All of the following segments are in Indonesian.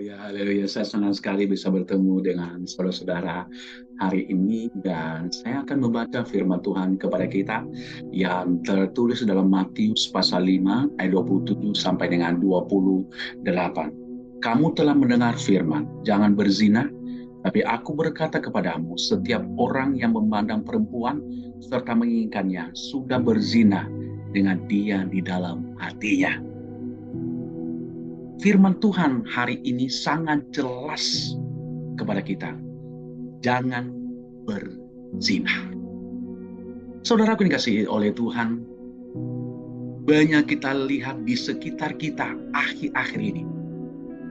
Ya, haleluya. Saya senang sekali bisa bertemu dengan saudara-saudara hari ini dan saya akan membaca firman Tuhan kepada kita yang tertulis dalam Matius pasal 5 ayat 27 sampai dengan 28. Kamu telah mendengar firman, jangan berzina, tapi aku berkata kepadamu, setiap orang yang memandang perempuan serta menginginkannya sudah berzina dengan dia di dalam hatinya. Firman Tuhan hari ini sangat jelas kepada kita. Jangan berzina. Saudaraku yang dikasihi oleh Tuhan, banyak kita lihat di sekitar kita akhir-akhir ini.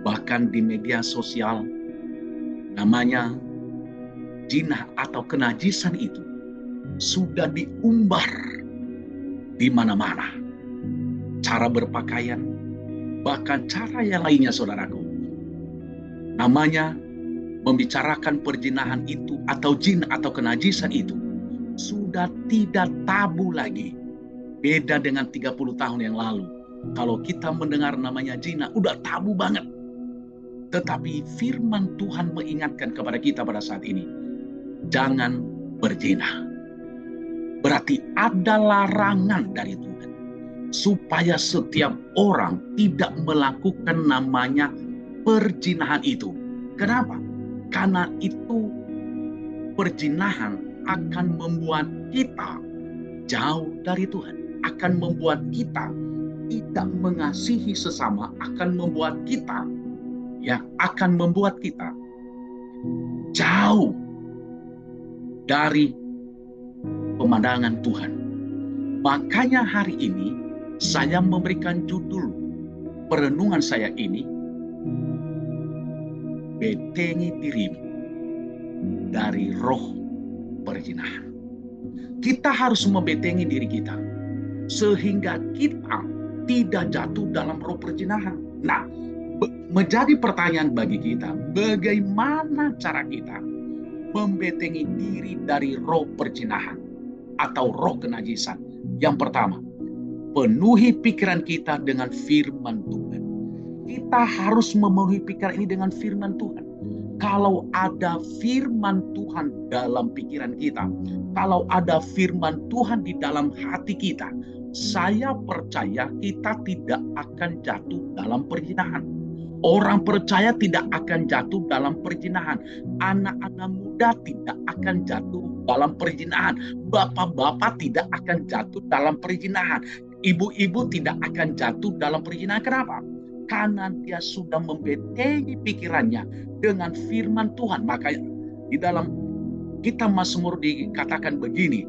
Bahkan di media sosial, namanya zina atau kenajisan itu sudah diumbar di mana-mana. Cara berpakaian, bahkan cara yang lainnya saudaraku. Namanya membicarakan perzinahan itu atau jin atau kenajisan itu sudah tidak tabu lagi. Beda dengan 30 tahun yang lalu. Kalau kita mendengar namanya zina, udah tabu banget. Tetapi firman Tuhan mengingatkan kepada kita pada saat ini, jangan berzina. Berarti ada larangan dari Tuhan supaya setiap orang tidak melakukan namanya perzinahan itu. Kenapa? Karena itu perzinahan akan membuat kita jauh dari Tuhan, akan membuat kita tidak mengasihi sesama, akan membuat kita jauh dari pemandangan Tuhan. Makanya hari ini saya memberikan judul perenungan saya ini, betengi dirimu dari roh perzinahan. Kita harus membetengi diri kita sehingga kita tidak jatuh dalam roh perzinahan. Nah, menjadi pertanyaan bagi kita, bagaimana cara kita membetengi diri dari roh perzinahan atau roh kenajisan? Yang pertama, penuhi pikiran kita dengan firman Tuhan. Kita harus memenuhi pikiran ini dengan firman Tuhan. Kalau ada firman Tuhan dalam pikiran kita, kalau ada firman Tuhan di dalam hati kita, saya percaya kita tidak akan jatuh dalam perzinahan. Orang percaya tidak akan jatuh dalam perzinahan. Anak-anak muda tidak akan jatuh dalam perzinahan. Bapak-bapak tidak akan jatuh dalam perzinahan. Ibu-ibu tidak akan jatuh dalam perzinahan. Kenapa? Karena dia sudah membetengi pikirannya dengan firman Tuhan. Makanya di dalam kitab Mazmur dikatakan begini,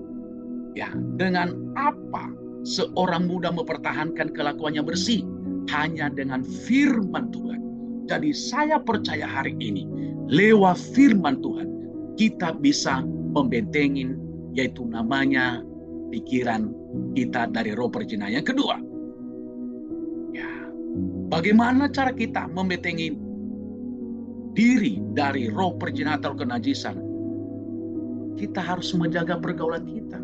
ya, dengan apa seorang muda mempertahankan kelakuannya bersih? Hanya dengan firman Tuhan. Jadi saya percaya hari ini lewat firman Tuhan kita bisa membentengin, yaitu namanya pikiran kita dari roh perzinahan. Yang kedua, bagaimana cara kita membetengi diri dari roh perzinahan atau kenajisan? Kita harus menjaga pergaulan kita.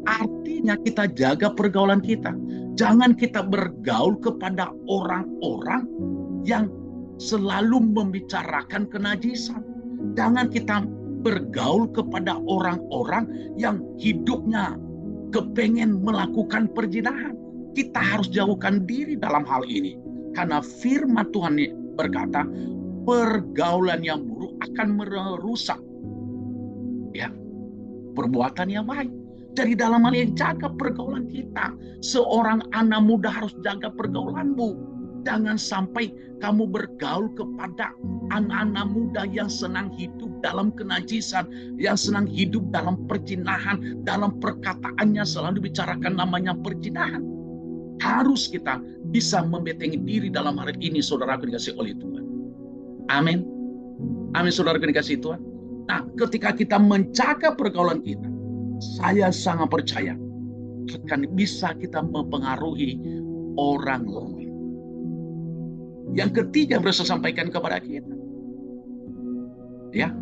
Artinya kita jaga pergaulan kita. Jangan kita bergaul kepada orang-orang yang selalu membicarakan kenajisan. Jangan kita bergaul kepada orang-orang yang hidupnya kepengen melakukan perzinahan. Kita harus jauhkan diri dalam hal ini. Karena firman Tuhan berkata, pergaulan yang buruk akan merusak perbuatan yang baik. Jadi dalam hal ini jaga pergaulan kita. Seorang anak muda harus jaga pergaulanmu. Jangan sampai kamu bergaul kepada anak-anak muda yang senang hidup dalam kenajisan, yang senang hidup dalam perzinahan, dalam perkataannya selalu bicarakan namanya perzinahan. Harus kita bisa membetengi diri dalam hal ini, saudaraku dikasih oleh Tuhan. Amin. Amin, saudaraku dikasih Tuhan. Nah, ketika kita menjaga pergaulan kita, saya sangat percaya akan bisa kita mempengaruhi orang lain. Yang ketiga harus saya sampaikan kepada kita, ya,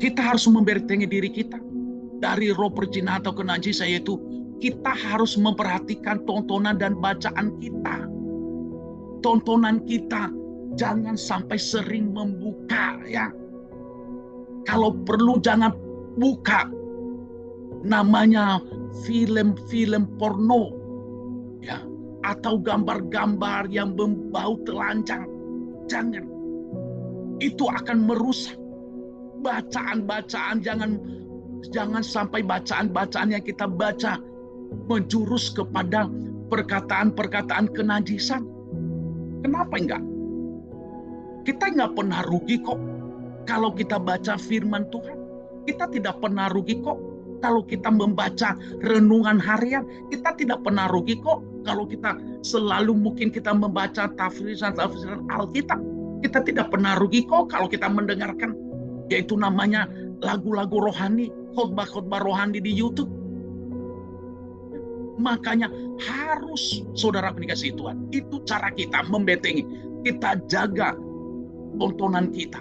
kita harus membetengi diri kita dari roh perzinahan atau kenajisan, yaitu kita harus memperhatikan tontonan dan bacaan kita. Tontonan kita jangan sampai sering membuka ya. Kalau perlu jangan buka namanya film-film porno ya, atau gambar-gambar yang berbau telanjang. Jangan. Itu akan merusak bacaan-bacaan. Jangan sampai bacaan-bacaan yang kita baca menjurus kepada perkataan-perkataan kenajisan. Kenapa enggak? Kita enggak pernah rugi kok kalau kita baca firman Tuhan. Kita tidak pernah rugi kok kalau kita membaca renungan harian. Kita tidak pernah rugi kok kalau kita selalu mungkin kita membaca tafsiran Alkitab. Kita tidak pernah rugi kok kalau kita mendengarkan yaitu namanya lagu-lagu rohani, khotbah-khotbah rohani di YouTube. Makanya harus saudara dikasih Tuhan. Itu cara kita membentengi. Kita jaga tontonan kita.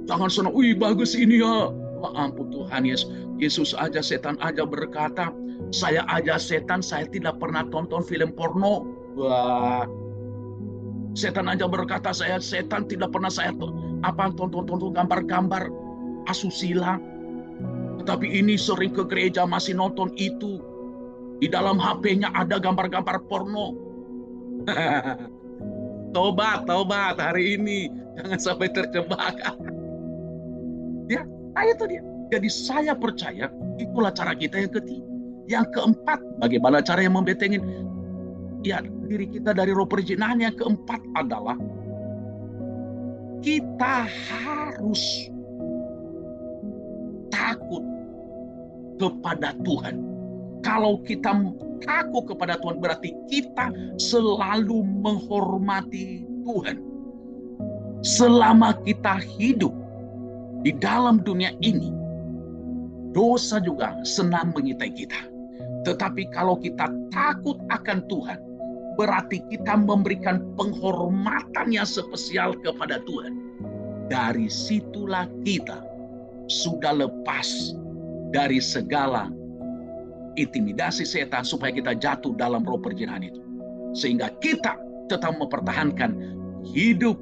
Jangan senang, wih bagus ini ya. Ampun Tuhan Yesus. Yesus aja, setan aja berkata, saya aja setan, saya tidak pernah tonton film porno. Wah. Setan aja berkata, saya setan tidak pernah saya tonton gambar-gambar asusila. Tetapi ini sering ke gereja masih nonton itu. Di dalam HP-nya ada gambar-gambar porno. Tobat hari ini. Jangan sampai terjebak. Ya, itu dia. Jadi saya percaya itulah cara kita yang ketiga. Yang keempat, bagaimana cara yang membentengin ya diri kita dari roh perzinahan. Yang keempat adalah kita harus takut kepada Tuhan. Kalau kita takut kepada Tuhan berarti kita selalu menghormati Tuhan. Selama kita hidup di dalam dunia ini, dosa juga senang mengintai kita. Tetapi kalau kita takut akan Tuhan, berarti kita memberikan penghormatan yang spesial kepada Tuhan. Dari situlah kita sudah lepas dari segala intimidasi setan supaya kita jatuh dalam roh perzinahan itu. Sehingga kita tetap mempertahankan hidup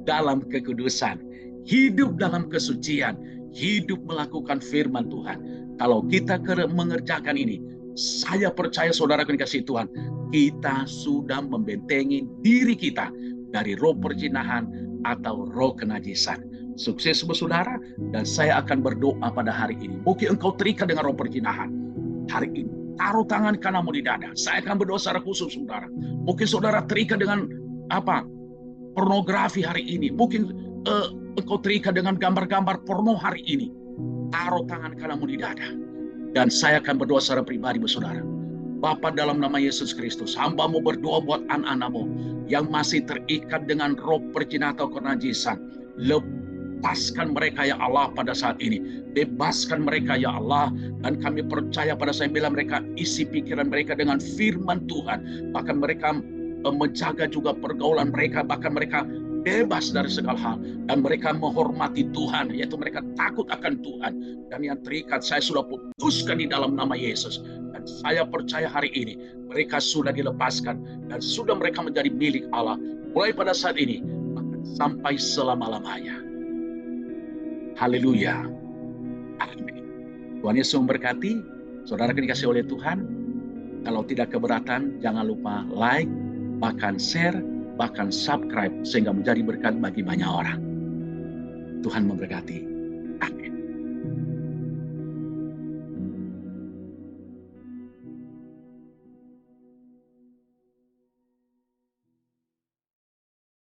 dalam kekudusan, hidup dalam kesucian, hidup melakukan firman Tuhan. Kalau kita mengerjakan ini, saya percaya saudara dikasih Tuhan, kita sudah membentengi diri kita dari roh perzinahan atau roh kenajisan. Sukses saudara, dan saya akan berdoa pada hari ini. Mungkin engkau terikat dengan roh perzinahan. Hari ini, taruh tangan kananmu di dada. Saya akan berdoa secara khusus, saudara. Mungkin saudara terikat dengan pornografi hari ini. Mungkin engkau terikat dengan gambar-gambar porno hari ini. Taruh tangan kananmu di dada. Dan saya akan berdoa secara pribadi, saudara. Bapa, dalam nama Yesus Kristus, hamba-Mu berdoa buat anak-anak-Mu yang masih terikat dengan roh perzinahan atau kenajisan. Lepaskan mereka ya Allah pada saat ini. Bebaskan mereka ya Allah. Dan kami percaya pada saat bila mereka isi pikiran mereka dengan firman Tuhan. Bahkan mereka menjaga juga pergaulan mereka. Bahkan mereka bebas dari segala hal. Dan mereka menghormati Tuhan. Yaitu mereka takut akan Tuhan. Dan yang terikat saya sudah putuskan di dalam nama Yesus. Dan saya percaya hari ini mereka sudah dilepaskan. Dan sudah mereka menjadi milik Allah. Mulai pada saat ini. Sampai selama-lamanya. Haleluya. Amin. Tuhan Yesus memberkati. Saudara dikasih oleh Tuhan. Kalau tidak keberatan, jangan lupa like, bahkan share, bahkan subscribe, sehingga menjadi berkat bagi banyak orang. Tuhan memberkati.